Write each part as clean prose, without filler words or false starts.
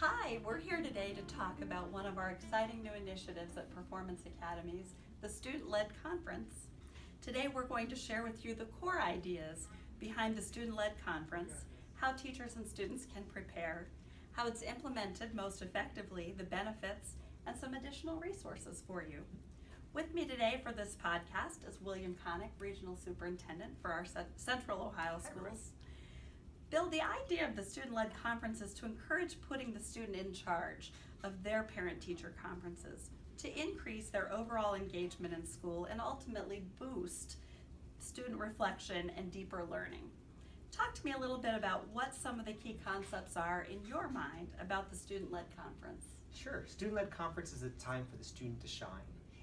Hi, we're here today to talk about one of our exciting new initiatives at Performance Academies, the Student-Led Conference. Today we're going to share with you the core ideas behind the Student-Led Conference, how teachers and students can prepare, how it's implemented most effectively, the benefits, and some additional resources for you. With me today for this podcast is William Connick, Regional Superintendent for our Central Ohio schools. Bill, the idea of the Student-Led Conference is to encourage putting the student in charge of their parent-teacher conferences, to increase their overall engagement in school and ultimately boost student reflection and deeper learning. Talk to me a little bit about what some of the key concepts are in your mind about the Student-Led Conference. Sure. Student-Led Conference is a time for the student to shine.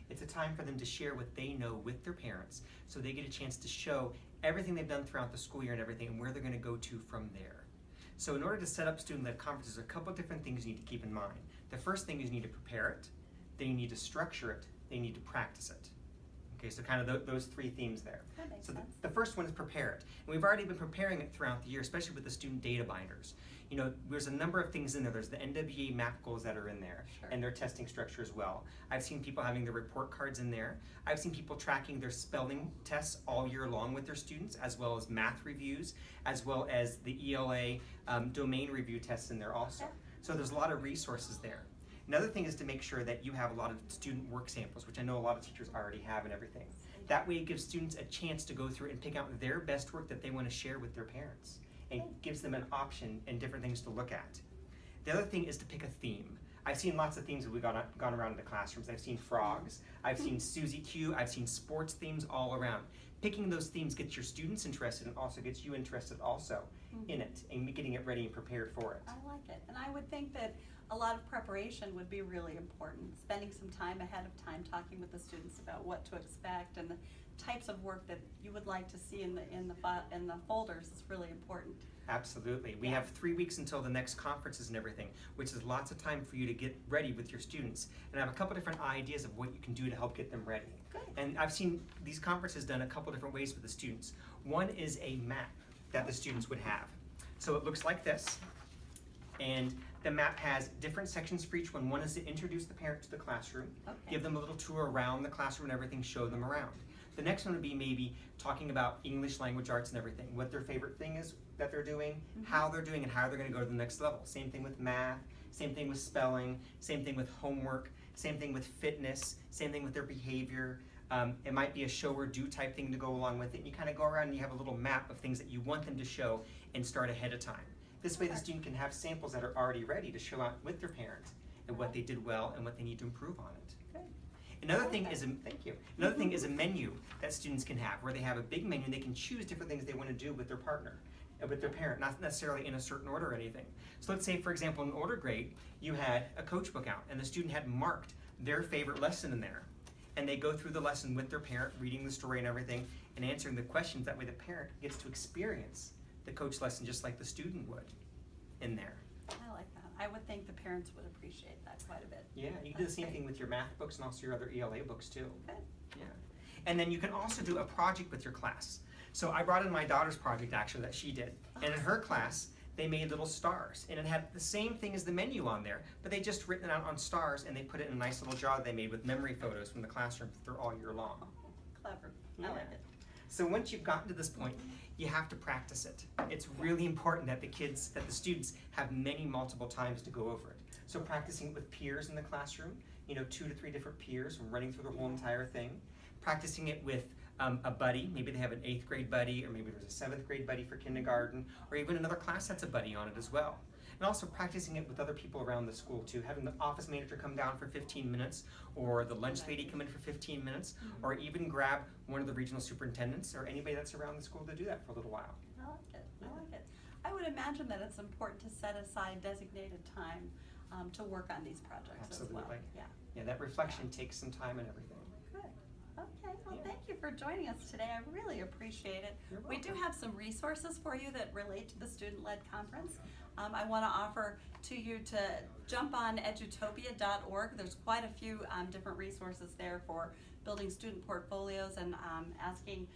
It's a time for them to share what they know with their parents, so they get a chance to show everything they've done throughout the school year and everything and where they're going to go to from there. So in order to set up student-led conferences, there are a couple of different things you need to keep in mind. The first thing is you need to prepare it, then you need to structure it, then you need to practice it. Okay, so kind of those three themes there. That makes sense. The first one is prepare it. And we've already been preparing it throughout the year, especially with the student data binders. You know, there's a number of things in there. There's the NWA MAP goals that are in there, Sure. and their testing structure as well. I've seen people having their report cards in there. I've seen people tracking their spelling tests all year long with their students, as well as math reviews, as well as the ELA domain review tests in there also. Okay. So there's a lot of resources there. Another thing is to make sure that you have a lot of student work samples, which I know a lot of teachers already have and everything. That way it gives students a chance to go through and pick out their best work that they want to share with their parents, and gives them an option and different things to look at. The other thing is to pick a theme. I've seen lots of themes that we've gone around in the classrooms. I've seen frogs, I've seen Susie Q, I've seen sports themes all around. Picking those themes gets your students interested and also gets you interested also in it and getting it ready and prepared for it. I like it, and I would think that a lot of preparation would be really important. Spending some time ahead of time talking with the students about what to expect and the types of work that you would like to see in the folders is really important. Absolutely. We Yeah. have 3 weeks until the next conferences and everything, which is lots of time for you to get ready with your students. And I have a couple different ideas of what you can do to help get them ready. Good. And I've seen these conferences done a couple different ways with the students. One is a map that the students would have. So it looks like this. And the map has different sections for each one. One is to introduce the parent to the classroom, Okay. give them a little tour around the classroom and everything, show them around. The next one would be maybe talking about English language arts and everything, what their favorite thing is that they're doing, how they're doing, and how they're going to go to the next level. Same thing with math, same thing with spelling, same thing with homework, same thing with fitness, same thing with their behavior. It might be a show or do type thing to go along with it. And you kind of go around and you have a little map of things that you want them to show and start ahead of time. This way the student can have samples that are already ready to show out with their parent and what they did well and what they need to improve on it. Good. Another thing is Another thing is a menu that students can have, where they have a big menu and they can choose different things they want to do with their partner, with their parent, not necessarily in a certain order or anything. So let's say, for example, in order grade, you had a coach book out and the student had marked their favorite lesson in there. And they go through the lesson with their parent, reading the story and everything, and answering the questions. That way the parent gets to experience the coach lesson just like the student would in there. I like that. I would think the parents would appreciate that quite a bit. Yeah, you can do the That's same great. thing with your math books and also your other ELA books too. Good. Yeah. And then you can also do a project with your class. So I brought in my daughter's project actually that she did. And in her class, they made little stars. And it had the same thing as the menu on there, but they just written it out on stars and they put it in a nice little jar they made with memory photos from the classroom through all year long. Clever. I Yeah. like it. So once you've gotten to this point, you have to practice it. It's really important that the students have multiple times to go over it. So practicing it with peers in the classroom, 2 to 3 different peers running through the whole entire thing. Practicing it with a buddy, maybe they have an 8th grade buddy, or maybe there's a 7th grade buddy for kindergarten, or even another class that's a buddy on it as well. And also practicing it with other people around the school too, having the office manager come down for 15 minutes, or the lunch lady come in for 15 minutes, or even grab one of the regional superintendents or anybody that's around the school to do that for a little while. I like it. I like it. I would imagine that it's important to set aside designated time to work on these projects as well. Absolutely. Yeah. Yeah, that reflection takes some time and everything. Good. Okay. Well, Yeah. thank you for joining us today. I really appreciate it. You're We do welcome. have some resources for you that relate to the Student-Led Conference. I want to offer to you to jump on edutopia.org. There's quite a few different resources there for building student portfolios and asking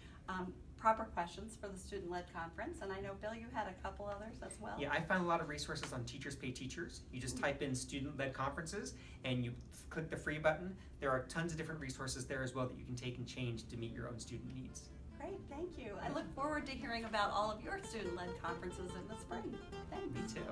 proper questions for the student-led conference. And I know, Bill, you had a couple others as well. Yeah, I found a lot of resources on Teachers Pay Teachers. You just type in student-led conferences and you click the free button. There are tons of different resources there as well that you can take and change to meet your own student needs. Great, thank you. I look forward to hearing about all of your student-led conferences in the spring. Thanks. Me too.